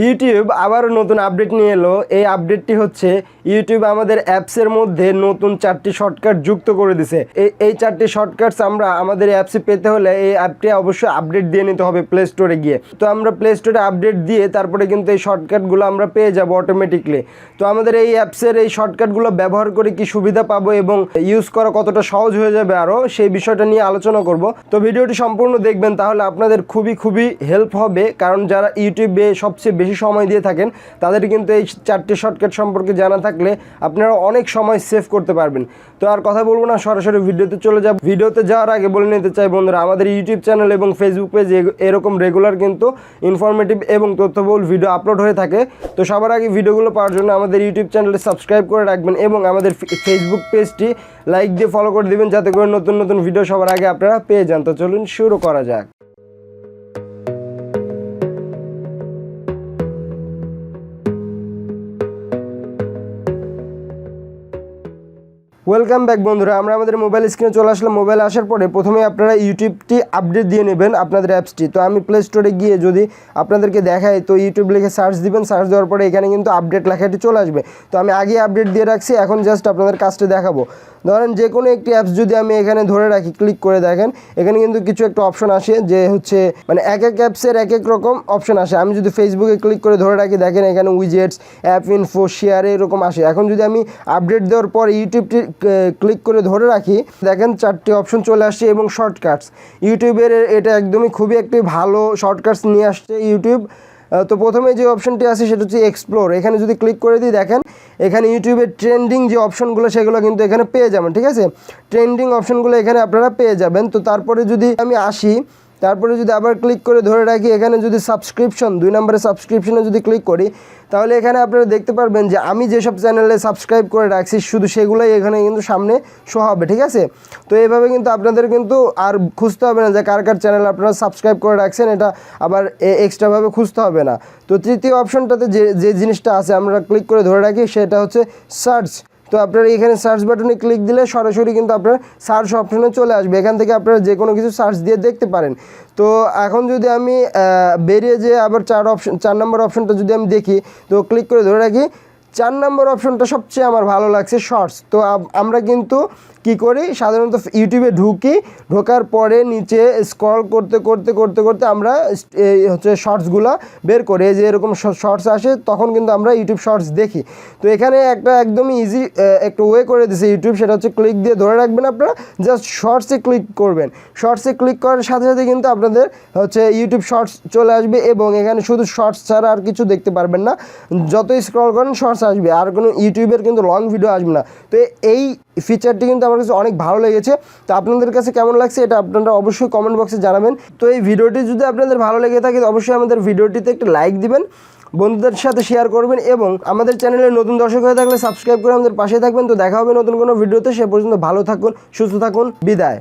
YouTube আবারও নতুন update নিয়ে এলো। এই আপডেটটি হচ্ছে ইউটিউব আমাদের অ্যাপসের মধ্যে নতুন 4টি শর্টকাট যুক্ত করে দিছে। এই 4টি শর্টকাটস আমরা আমাদের অ্যাপসে পেতে হলে এই অ্যাপটি অবশ্যই আপডেট দিয়ে নিতে হবে প্লে স্টোরে গিয়ে। তো আমরা প্লে স্টোরে আপডেট দিয়ে তারপরে কিন্তু এই শর্টকাটগুলো আমরা পেয়ে যাব অটোমেটিকলি। তো আমাদের এই অ্যাপসের এই শর্টকাটগুলো ব্যবহার করে কি সুবিধা পাবো এবং ইউজ করা কতটা সহজ হয়ে যাবে আরও, সেই বিষয়টা নিয়ে আলোচনা করব। তো ভিডিওটি সম্পূর্ণ দেখবেন, তাহলে আপনাদের খুবই হেল্প হবে। কারণ যারা ইউটিউবে সবচেয়ে বেশি সময় দিয়ে থাকেন তাদের কিন্তু এই 4টি শর্টকাট সম্পর্কে জানা থাকলে আপনারা অনেক সময় সেভ করতে পারবেন। তো আর কথা বলবো না, সরাসরি ভিডিওতে চলে যাব। ভিডিওতে যাওয়ার আগে বলে নিতে চাই বন্ধুরা, আমাদের ইউটিউব চ্যানেল এবং ফেসবুক পেজ এরকম রেগুলার কিন্তু ইনফরমেটিভ এবং তথ্যবহুল ভিডিও আপলোড হয়ে থাকে। তো সবার আগে ভিডিওগুলো পাওয়ার জন্য আমাদের ইউটিউব চ্যানেলে সাবস্ক্রাইব করে রাখবেন এবং আমাদের ফেসবুক পেজটি লাইক দিয়ে ফলো করে দিবেন, যাতে করে নতুন নতুন ভিডিও সবার আগে আপনারা পেয়ে যান। তো চলুন শুরু করা যাক। ওয়েলকাম ব্যাক বন্ধুরা, আমরা আমাদের মোবাইল স্ক্রিনে চলে আসলাম। মোবাইলে আসার পরে প্রথমে আপনারা ইউটিউবটি আপডেট দিয়ে নেবেন আপনাদের অ্যাপসটি। তো আমি প্লে স্টোরে গিয়ে যদি আপনাদেরকে দেখাই, তো ইউটিউব লিখে সার্চ দিবেন। সার্চ দেওয়ার পরে এখানে কিন্তু আপডেট লেখাটি চলে আসবে। তো আমি আগে আপডেট দিয়ে রাখছি, এখন জাস্ট আপনাদের কাজটি দেখাবো। ধরেন যে কোনো একটি অ্যাপস যদি আমি এখানে ধরে রাখি, ক্লিক করে দেখেন এখানে কিন্তু কিছু একটা অপশন আসে, যে হচ্ছে মানে এক এক অ্যাপসের এক এক রকম অপশন আসে। আমি যদি ফেসবুকে ক্লিক করে ধরে রাখি, দেখেন এখানে উইজেটস, অ্যাপ ইনফো, শেয়ার এরকম আসে। এখন যদি আমি আপডেট দেওয়ার পর ইউটিউবটি ক্লিক করে ধরে রাখি, দেখেন 4টি অপশন চলে আসছে এবং শর্টকাটস। ইউটিউবের এটা একদমই খুবই একটি ভালো শর্টকাটস নিয়ে আসছে ইউটিউব। তো প্রথমে যে অপশনটি আছে সেটা হচ্ছে এক্সপ্লোর। এখানে যদি ক্লিক করে দিই, দেখেন এখানে ইউটিউবের ট্রেন্ডিং যে অপশনগুলো সেগুলো কিন্তু এখানে পেয়ে যাবেন। ঠিক আছে, ট্রেন্ডিং অপশনগুলো এখানে আপনারা পেয়ে যাবেন। তো তারপরে যদি আমি আসি, তারপরে যদি আবার ক্লিক করে ধরে রাখি, এখানে যদি সাবস্ক্রিপশন 2 নম্বরে সাবস্ক্রিপশনে যদি ক্লিক করি, তাহলে এখানে আপনারা দেখতে পারবেন যে আমি যেসব চ্যানেলে সাবস্ক্রাইব করে রাখছি শুধু সেগুলোই এখানে কিন্তু সামনে শো হবে। ঠিক আছে, তো এইভাবে কিন্তু আপনাদের কিন্তু আর খুঁজতে হবে না যে কার কার চ্যানেল আপনারা সাবস্ক্রাইব করে রাখছেন, এটা আবার এক্সট্রাভাবে খুঁজতে হবে না। তো তৃতীয় অপশনটাতে যে জিনিসটা আছে আমরা ক্লিক করে ধরে রাখি, সেটা হচ্ছে সার্চ। তো আপনারা এখানে সার্চ বাটনে ক্লিক দিলে সরাসরি কিন্তু আপনার সার্চ অপশনে চলে আসবে। এখান থেকে আপনারা যে কোনো কিছু সার্চ দিয়ে দেখতে পারেন। তো এখন যদি আমি বেরিয়ে যেয়ে আবার 4 নম্বর অপশনটা যদি আমি দেখি, তো ক্লিক করে ধরে রাখি, 4 নম্বর অপশনটা সবচেয়ে আমার ভালো লাগছে, শর্টস। তো আমরা কিন্তু কি করি, সাধারণত ইউটিউবে ঢোকার পরে নিচে স্ক্রল করতে আমরা হচ্ছে শর্টসগুলো বের করি। এই যে এরকম শর্টস আসে, তখন কিন্তু আমরা ইউটিউব শর্টস দেখি। তো এখানে একটা একদমই ইজি একটা ওয়ে করে দিয়েছে ইউটিউব, সেটা হচ্ছে ক্লিক দিয়ে ধরে রাখবেন, আপনারা জাস্ট শর্টসে ক্লিক করবেন। শর্টসে ক্লিক করার সাথে সাথে কিন্তু আপনাদের হচ্ছে ইউটিউব শর্টস চলে আসবে এবং এখানে শুধু শর্টস ছাড়া আর কিছু দেখতে পারবেন না। যতই স্ক্রল করেন শর্টস আসবে, আর কোনো ইউটিউবের কিন্তু লং ভিডিও আসবে না। তো এই ফিচারটি কিন্তু আমার কাছে অনেক ভালো লেগেছে। তো আপনাদের কাছে কেমন লাগছে এটা আপনারা অবশ্যই কমেন্ট বক্সে জানাবেন। তো এই ভিডিওটি যদি আপনাদের ভালো লেগে থাকে অবশ্যই আমাদের ভিডিওটিতে একটা লাইক দিবেন, বন্ধুদের সাথে শেয়ার করবেন এবং আমাদের চ্যানেলে নতুন দর্শক হয়ে থাকলে সাবস্ক্রাইব করে আমাদের পাশে থাকবেন। তো দেখা হবে নতুন কোনো ভিডিওতে, সে পর্যন্ত ভালো থাকুন, সুস্থ থাকুন, বিদায়।